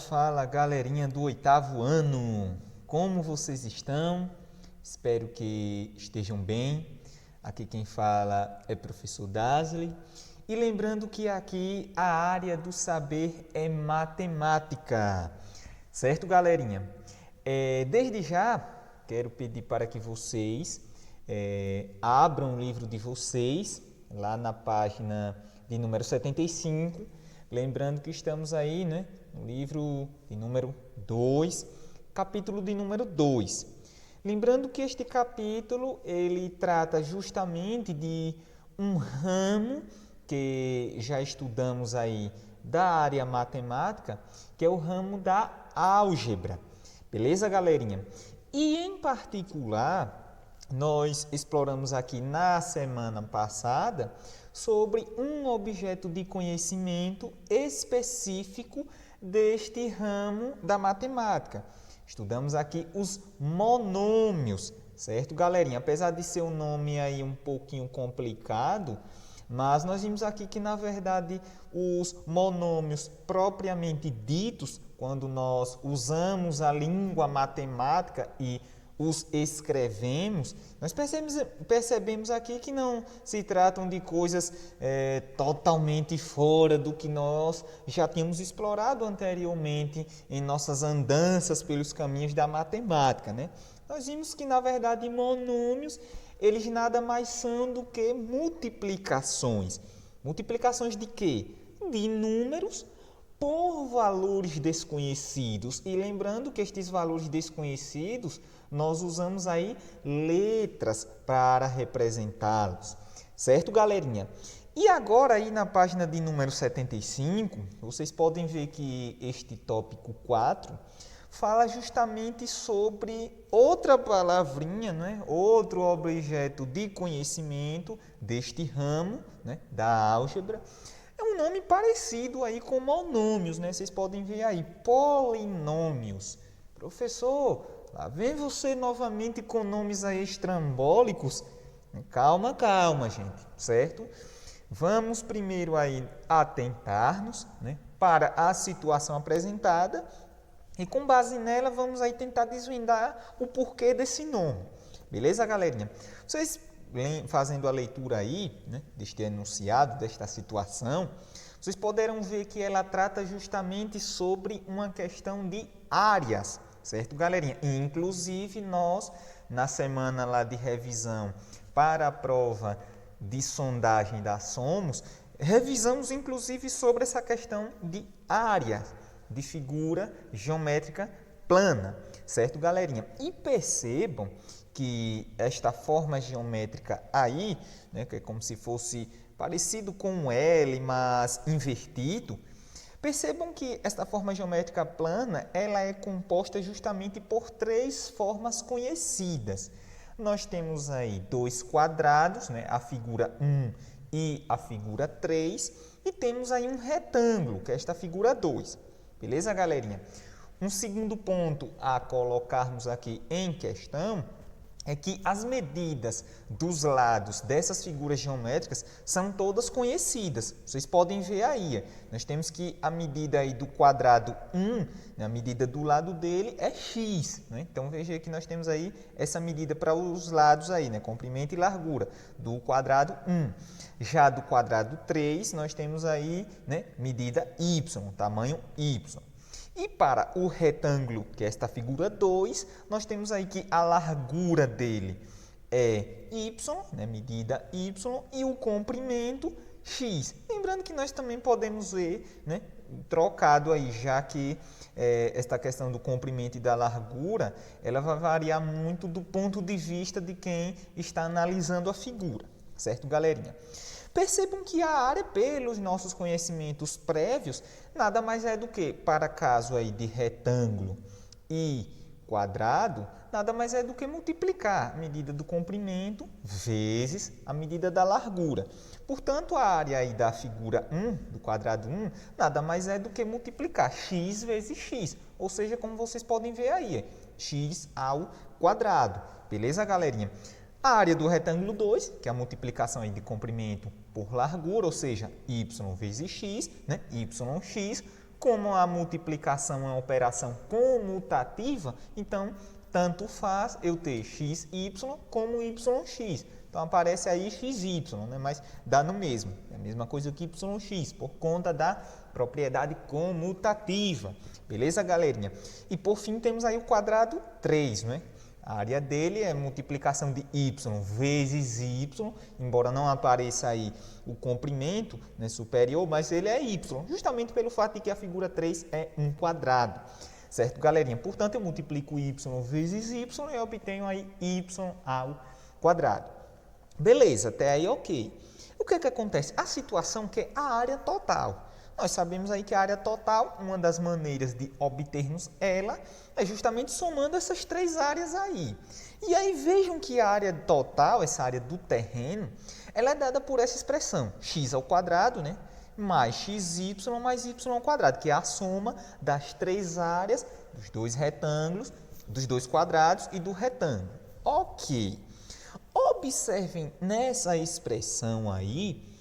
fala, galerinha do 8º ano. Como vocês estão? Espero que estejam bem. Aqui quem fala é professor Dasley. E lembrando que aqui a área do saber é matemática. Certo, galerinha? Desde já, quero pedir para que vocês abram o livro de vocês, lá na página de número 75. Lembrando que estamos aí, no livro de número 2, capítulo de número 2. Lembrando que este capítulo, ele trata justamente de um ramo que já estudamos aí da área matemática, que é o ramo da álgebra. Beleza, galerinha? E, em particular, nós exploramos aqui na semana passada sobre um objeto de conhecimento específico deste ramo da matemática. Estudamos aqui os monômios, certo, galerinha? Apesar de ser um nome aí um pouquinho complicado, mas nós vimos aqui que, na verdade, os monômios propriamente ditos, quando nós usamos a língua matemática e os escrevemos, nós percebemos aqui que não se tratam de coisas totalmente fora do que nós já tínhamos explorado anteriormente em nossas andanças pelos caminhos da matemática, Nós vimos que, na verdade, monômios, eles nada mais são do que multiplicações. Multiplicações de quê? De números por valores desconhecidos. E lembrando que estes valores desconhecidos, nós usamos aí letras para representá-los. Certo, galerinha? E agora aí na página de número 75, vocês podem ver que este tópico 4 fala justamente sobre outra palavrinha, outro objeto de conhecimento deste ramo, da álgebra. É um nome parecido aí com monômios, Vocês podem ver aí, polinômios. Professor, lá vem você novamente com nomes aí estrambólicos. Calma, gente, certo? Vamos primeiro aí atentar-nos, para a situação apresentada e com base nela vamos aí tentar desvendar o porquê desse nome. Beleza, galerinha? Vocês fazendo a leitura aí, deste enunciado, desta situação, vocês poderão ver que ela trata justamente sobre uma questão de áreas, certo, galerinha? E, inclusive, nós, na semana lá de revisão para a prova de sondagem da Somos, revisamos, inclusive, sobre essa questão de áreas, de figura geométrica plana, certo, galerinha? E percebam que esta forma geométrica aí, que é como se fosse parecido com um L, mas invertido, percebam que esta forma geométrica plana, ela é composta justamente por 3 formas conhecidas. Nós temos aí 2 quadrados, a figura 1 e a figura 3, e temos aí um retângulo, que é esta figura 2. Beleza, galerinha? Um segundo ponto a colocarmos aqui em questão é que as medidas dos lados dessas figuras geométricas são todas conhecidas. Vocês podem ver aí, nós temos que a medida aí do quadrado 1, a medida do lado dele é x. Então, veja que nós temos aí essa medida para os lados aí, comprimento e largura, do quadrado 1. Já do quadrado 3, nós temos aí medida y, tamanho y. E para o retângulo, que é esta figura 2, nós temos aí que a largura dele é y, medida y, e o comprimento x. Lembrando que nós também podemos ver, trocado aí, já que esta questão do comprimento e da largura, ela vai variar muito do ponto de vista de quem está analisando a figura, certo, galerinha? Percebam que a área, pelos nossos conhecimentos prévios, nada mais é do que, para caso aí de retângulo e quadrado, nada mais é do que multiplicar a medida do comprimento vezes a medida da largura. Portanto, a área aí da figura 1, do quadrado 1, nada mais é do que multiplicar x vezes x, ou seja, como vocês podem ver aí, x ao quadrado. Beleza, galerinha? A área do retângulo 2, que é a multiplicação aí de comprimento por largura, ou seja, y vezes x, yx, Como a multiplicação é uma operação comutativa, então tanto faz eu ter xy como yx. Então aparece aí xy, né? Mas dá no mesmo. É a mesma coisa que yx, por conta da propriedade comutativa. Beleza, galerinha? E por fim temos aí o quadrado 3, né? A área dele é multiplicação de y vezes y, embora não apareça aí o comprimento, né, superior, mas ele é y, justamente pelo fato de que a figura 3 é um quadrado. Certo, galerinha? Portanto, eu multiplico y vezes y e obtenho aí y ao quadrado. Beleza, até aí ok. O que acontece? A situação que é a área total. Nós sabemos aí que a área total, uma das maneiras de obtermos ela, é justamente somando essas três áreas aí. E aí vejam que a área total, essa área do terreno, ela é dada por essa expressão, x ao quadrado, né? Mais xy mais y ao quadrado, que é a soma das três áreas, dos dois retângulos, dos dois quadrados e do retângulo. Ok. Observem nessa expressão aí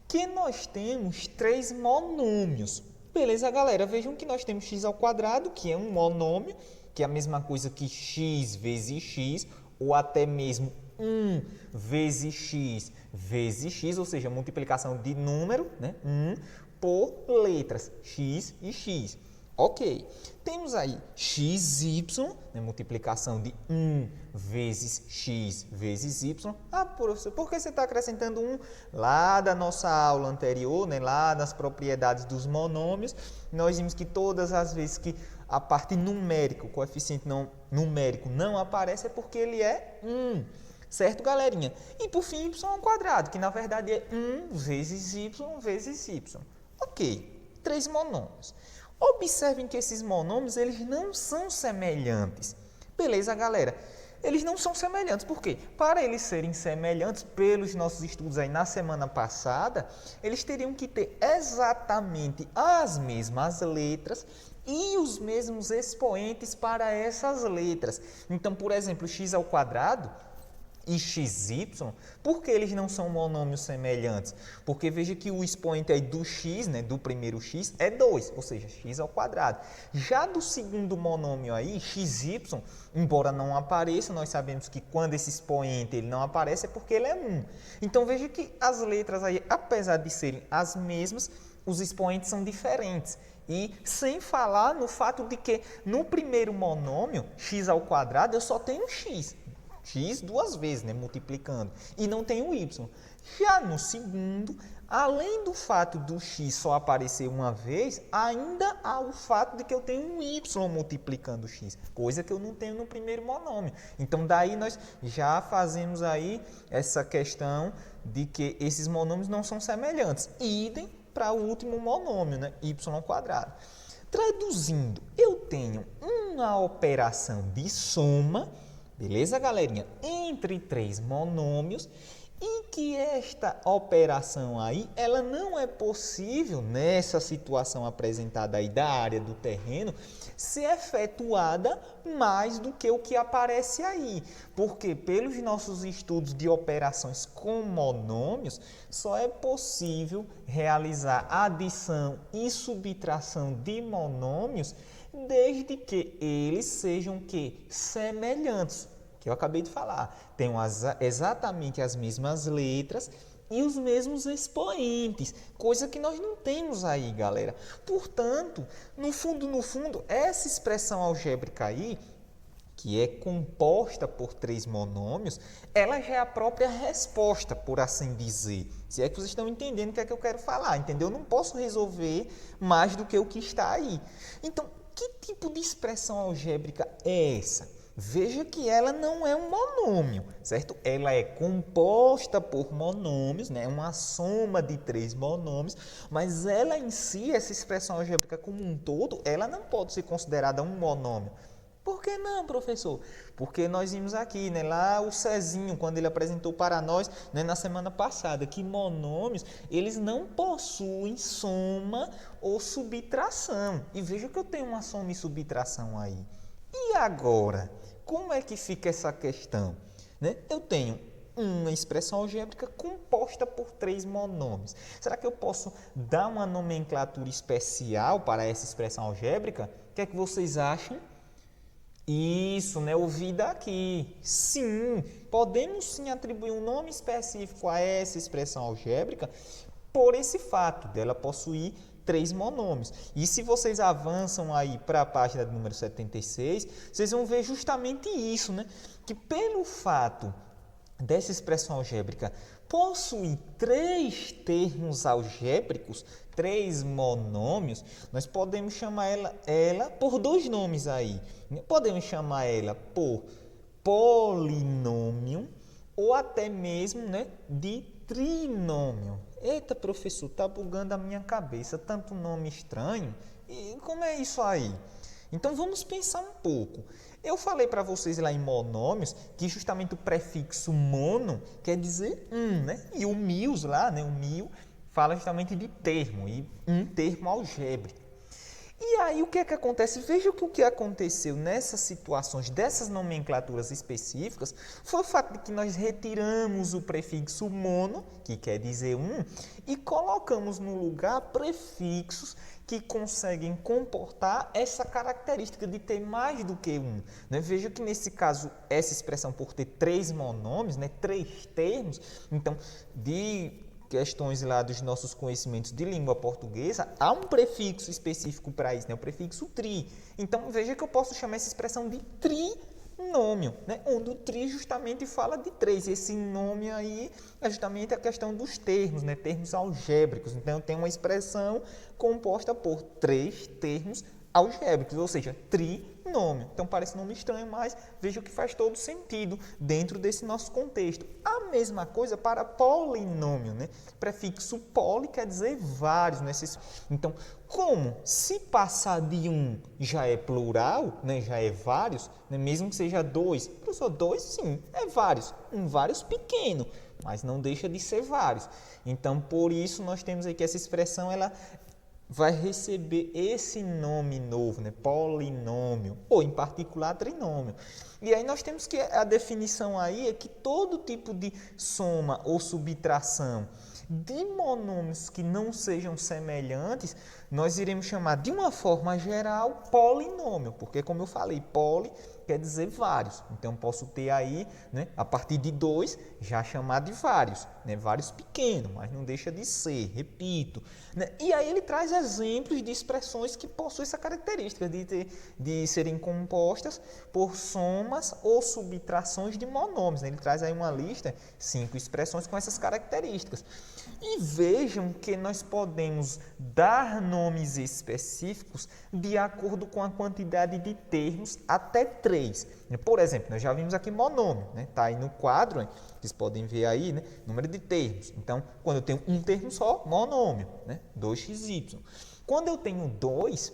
que nós temos três monômios. Beleza, galera? Vejam que nós temos x ao quadrado, que é um monômio, que é a mesma coisa que x vezes x, ou até mesmo 1 vezes x, ou seja, multiplicação de número, né? 1 por letras, x e x. Ok, temos aí xy, né, multiplicação de 1 vezes x vezes y. Ah, professor, por que você está acrescentando 1? Lá da nossa aula anterior, né, lá nas propriedades dos monômios, nós vimos que todas as vezes que a parte numérica, o coeficiente numérico não aparece, é porque ele é 1. Certo, galerinha? E por fim, y ao quadrado, que na verdade é 1 vezes y vezes y. Ok, três monômios. Observem que esses monômios, eles não são semelhantes. Beleza, galera? Eles não são semelhantes. Por quê? Para eles serem semelhantes, pelos nossos estudos aí na semana passada, eles teriam que ter exatamente as mesmas letras e os mesmos expoentes para essas letras. Então, por exemplo, x ao quadrado e xy, por que eles não são monômios semelhantes? Porque veja que o expoente aí do x, né, do primeiro x, é 2, ou seja, x ao quadrado. Já do segundo monômio aí, xy, embora não apareça, nós sabemos que quando esse expoente ele não aparece é porque ele é 1. Então veja que as letras aí, apesar de serem as mesmas, os expoentes são diferentes. E sem falar no fato de que no primeiro monômio, x ao quadrado, eu só tenho x duas vezes, né, multiplicando, e não tem o y. Já no segundo, além do fato do x só aparecer uma vez, ainda há o fato de que eu tenho um y multiplicando o x, coisa que eu não tenho no primeiro monômio. Então, daí nós já fazemos aí essa questão de que esses monômios não são semelhantes. Idem para o último monômio, né, y ao quadrado. Traduzindo, eu tenho uma operação de soma, beleza, galerinha? Entre três monômios, e que esta operação aí, ela não é possível, nessa situação apresentada aí da área do terreno, ser efetuada mais do que o que aparece aí. Porque pelos nossos estudos de operações com monômios, só é possível realizar adição e subtração de monômios desde que eles sejam semelhantes, que eu acabei de falar. Tem exatamente as mesmas letras e os mesmos expoentes, coisa que nós não temos aí, galera. Portanto, no fundo, essa expressão algébrica aí, que é composta por três monômios, ela já é a própria resposta, por assim dizer. Se é que vocês estão entendendo o que é que eu quero falar, entendeu? Eu não posso resolver mais do que o que está aí. Então, que tipo de expressão algébrica é essa? Veja que ela não é um monômio, certo? Ela é composta por monômios, né? Uma soma de três monômios, mas ela em si, essa expressão algébrica como um todo, ela não pode ser considerada um monômio. Por que não, professor? Porque nós vimos aqui, né, lá o Cezinho, quando ele apresentou para nós, né, na semana passada, que monômios, eles não possuem soma ou subtração. E veja que eu tenho uma soma e subtração aí. E agora, como é que fica essa questão? Né? Eu tenho uma expressão algébrica composta por 3 monômios. Será que eu posso dar uma nomenclatura especial para essa expressão algébrica? O que é que vocês acham? Isso, né? Ouvi daqui. Sim, podemos sim atribuir um nome específico a essa expressão algébrica por esse fato dela possuir 3 monômios. E se vocês avançam aí para a página do número 76, vocês vão ver justamente isso, né? Que pelo fato dessa expressão algébrica possuir 3 termos algébricos, 3 monômios, nós podemos chamar ela por 2 nomes aí. Podemos chamar ela por polinômio ou até mesmo, né, de trinômio. Eita, professor, tá bugando a minha cabeça, tanto nome estranho. E como é isso aí? Então vamos pensar um pouco. Eu falei para vocês lá em monômios que justamente o prefixo mono quer dizer né? E o mios lá, né, o mio, fala justamente de termo, e um termo algébrico. E aí o que é que acontece? Veja que o que aconteceu nessas situações, dessas nomenclaturas específicas, foi o fato de que nós retiramos o prefixo mono, que quer dizer e colocamos no lugar prefixos que conseguem comportar essa característica de ter mais do que né? Veja que nesse caso, essa expressão por ter 3 monômios, né? 3 termos, então, de questões lá dos nossos conhecimentos de língua portuguesa, há um prefixo específico para isso, né? O prefixo tri. Então, veja que eu posso chamar essa expressão de trinômio, né? Onde o tri justamente fala de 3. Esse nome aí é justamente a questão dos termos, né? Termos algébricos. Então, eu tenho uma expressão composta por 3 termos algébricos, ou seja, trinômio. Então parece nome estranho, mas veja que faz todo sentido dentro desse nosso contexto. A mesma coisa para polinômio, né? Prefixo poli quer dizer vários, né? Então, como se passar de já é plural, né? Já é vários, né? Mesmo que seja 2, professor, 2 sim, é vários, vários pequeno, mas não deixa de ser vários. Então, por isso nós temos aqui essa expressão, ela vai receber esse nome novo, né? Polinômio, ou em particular trinômio. E aí nós temos que a definição aí é que todo tipo de soma ou subtração de monômios que não sejam semelhantes, nós iremos chamar de uma forma geral polinômio, porque como eu falei, poli quer dizer vários. Então posso ter aí, né, a partir de 2, já chamar de vários, né? Vários pequenos, mas não deixa de ser, repito, né? E aí ele traz exemplos de expressões que possuem essa característica de serem compostas por somas ou subtrações de monômios, né? Ele traz aí uma lista, 5 expressões com essas características. E vejam que nós podemos dar nomes específicos de acordo com a quantidade de termos até 3. Por exemplo, nós já vimos aqui monômio, né? Tá aí no quadro, hein? Vocês podem ver aí, né? Número de termos. Então, quando eu tenho um termo só, monômio, né? 2xy. Quando eu tenho 2,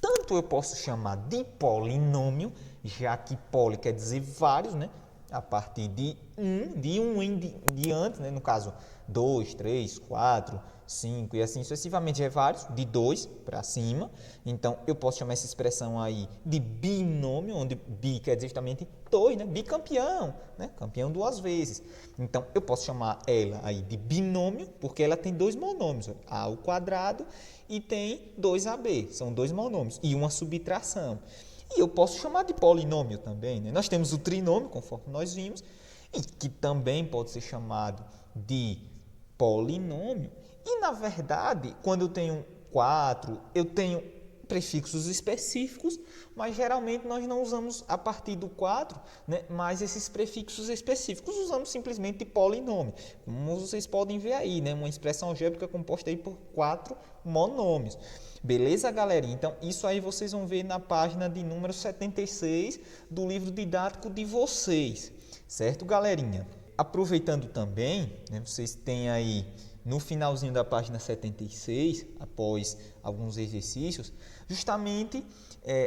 tanto eu posso chamar de polinômio, já que poli quer dizer vários, né? A partir de em diante, né? No caso, 2, 3, 4, 5 e assim sucessivamente, é vários, de 2 para cima. Então, eu posso chamar essa expressão aí de binômio, onde bi quer dizer justamente 2, né? Bicampeão, né? Campeão 2 vezes. Então, eu posso chamar ela aí de binômio, porque ela tem 2 monômios, a ao quadrado e tem 2ab, são 2 monômios, e uma subtração. E eu posso chamar de polinômio também, né? Nós temos o trinômio, conforme nós vimos, e que também pode ser chamado de polinômio. E, na verdade, quando eu tenho 4, eu tenho prefixos específicos, mas geralmente nós não usamos a partir do 4, né, mais esses prefixos específicos, usamos simplesmente polinômio. Como vocês podem ver aí, né, uma expressão algébrica composta aí por 4 monômios. Beleza, galerinha? Então, isso aí vocês vão ver na página de número 76 do livro didático de vocês. Certo, galerinha? Aproveitando também, né, vocês têm aí no finalzinho da página 76, após alguns exercícios, justamente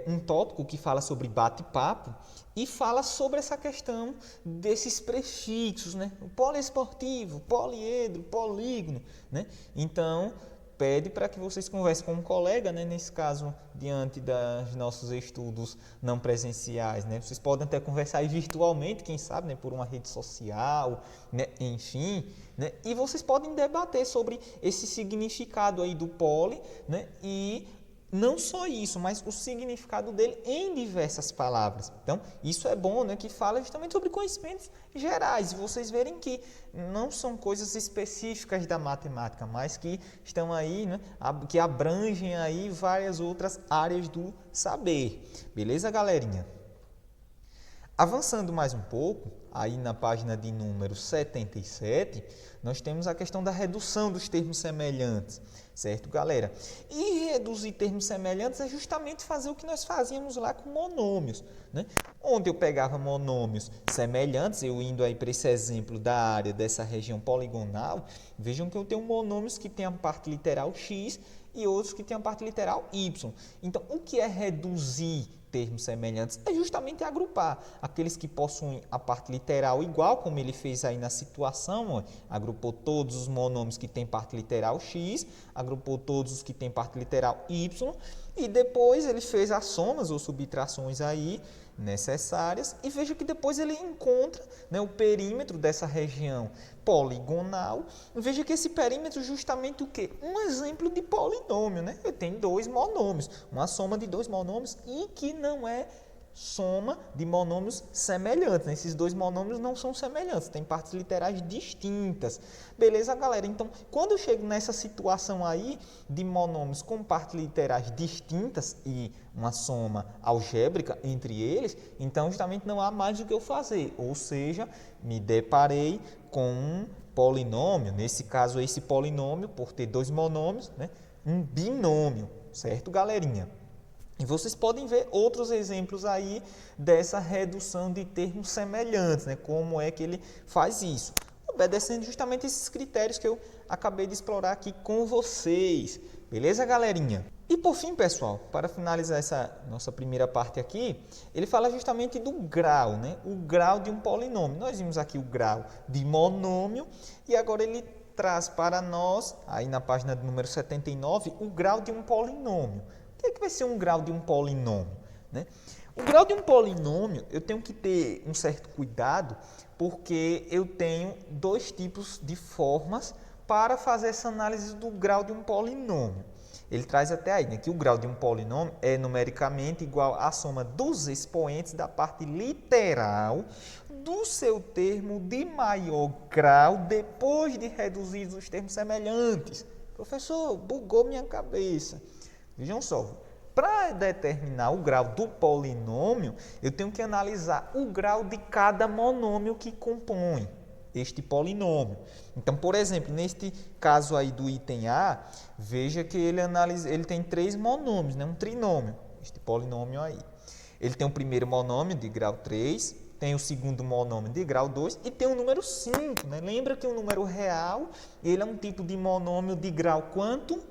um tópico que fala sobre bate-papo e fala sobre essa questão desses prefixos, né? O poliesportivo, poliedro, polígono, né? Então, pede para que vocês conversem com um colega, né? Nesse caso, diante dos nossos estudos não presenciais, né? Vocês podem até conversar aí virtualmente, quem sabe, né? Por uma rede social, né? Enfim, né? E vocês podem debater sobre esse significado aí do poli, né? E não só isso, mas o significado dele em diversas palavras. Então, isso é bom, né? Que fala justamente sobre conhecimentos gerais. E vocês verem que não são coisas específicas da matemática, mas que estão aí, né? Que abrangem aí várias outras áreas do saber. Beleza, galerinha? Avançando mais um pouco, aí na página de número 77, nós temos a questão da redução dos termos semelhantes, certo, galera? E reduzir termos semelhantes é justamente fazer o que nós fazíamos lá com monômios, né? Onde eu pegava monômios semelhantes, eu indo aí para esse exemplo da área dessa região poligonal, vejam que eu tenho monômios que têm a parte literal x e outros que têm a parte literal y. Então, o que é reduzir termos semelhantes? É justamente agrupar aqueles que possuem a parte literal igual, como ele fez aí na situação, ó, agrupou todos os monômios que têm parte literal x, agrupou todos os que têm parte literal y, e depois ele fez as somas ou subtrações aí necessárias, e veja que depois ele encontra, né, o perímetro dessa região poligonal. Veja que esse perímetro é justamente o quê? Um exemplo de polinômio, né? Eu tenho dois monômios, uma soma de dois monômios e que não é soma de monômios semelhantes, né? Esses dois monômios não são semelhantes, têm partes literais distintas. Beleza, galera? Então, quando eu chego nessa situação aí de monômios com partes literais distintas e uma soma algébrica entre eles, então justamente não há mais o que eu fazer, ou seja, me deparei com um polinômio, nesse caso esse polinômio, por ter dois monômios, né? Um binômio, certo, galerinha? E vocês podem ver outros exemplos aí dessa redução de termos semelhantes, né? Como é que ele faz isso? Obedecendo justamente esses critérios que eu acabei de explorar aqui com vocês. Beleza, galerinha? E por fim, pessoal, para finalizar essa nossa primeira parte aqui, ele fala justamente do grau, né? O grau de um polinômio. Nós vimos aqui o grau de monômio e agora ele traz para nós, aí na página número 79, o grau de um polinômio. O que é que vai ser um grau de um polinômio, né? O grau de um polinômio, eu tenho que ter um certo cuidado, porque eu tenho dois tipos de formas para fazer essa análise do grau de um polinômio. Ele traz até aí, né, que o grau de um polinômio é numericamente igual à soma dos expoentes da parte literal do seu termo de maior grau depois de reduzidos os termos semelhantes. Professor, bugou minha cabeça. Vejam só, para determinar o grau do polinômio, eu tenho que analisar o grau de cada monômio que compõe este polinômio. Então, por exemplo, neste caso aí do item A, veja que ele tem três monômios, né? Um trinômio, este polinômio aí. Ele tem o primeiro monômio de grau 3, tem o segundo monômio de grau 2 e tem o número 5. Né? Lembra que o número real ele é um tipo de monômio de grau quanto?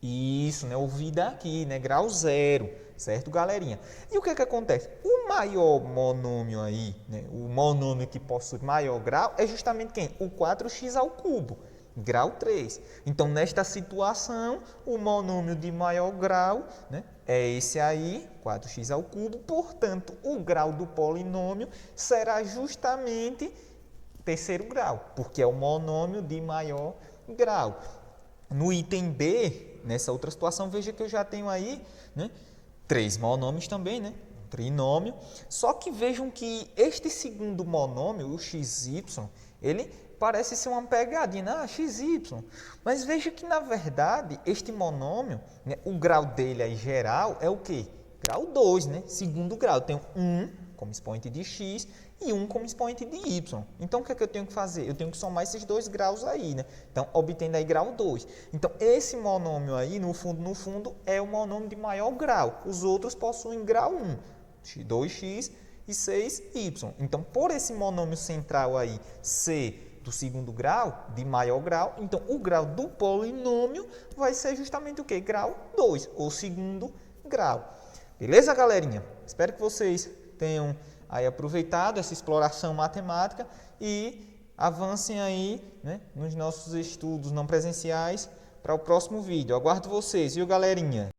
Isso, né? Ouvi daqui, né? Grau 0, certo, galerinha? E o que é que acontece? O maior monômio aí, né? O monômio que possui maior grau é justamente quem? O 4x ao cubo, grau 3. Então, nesta situação, o monômio de maior grau, né? É esse aí, 4x ao cubo. Portanto, o grau do polinômio será justamente terceiro grau, porque é o monômio de maior grau. No item B, nessa outra situação, veja que eu já tenho aí, né, três monômios também, né, um trinômio. Só que vejam que este segundo monômio, o xy, ele parece ser uma pegadinha, né? Xy. Mas veja que, na verdade, este monômio, né, o grau dele aí geral é o quê? Grau 2, né? Segundo grau. Eu tenho 1 como expoente de x e 1 como expoente de y. Então, o que é que eu tenho que fazer? Eu tenho que somar esses dois graus aí, né? Então, obtendo aí grau 2. Então, esse monômio aí, no fundo, é o monômio de maior grau. Os outros possuem grau 1, 2x e 6y. Então, por esse monômio central aí ser do segundo grau, de maior grau, então o grau do polinômio vai ser justamente o quê? Grau 2, ou segundo grau. Beleza, galerinha? Espero que vocês tenham aí aproveitado essa exploração matemática e avancem aí, né, nos nossos estudos não presenciais para o próximo vídeo. Aguardo vocês, viu, galerinha?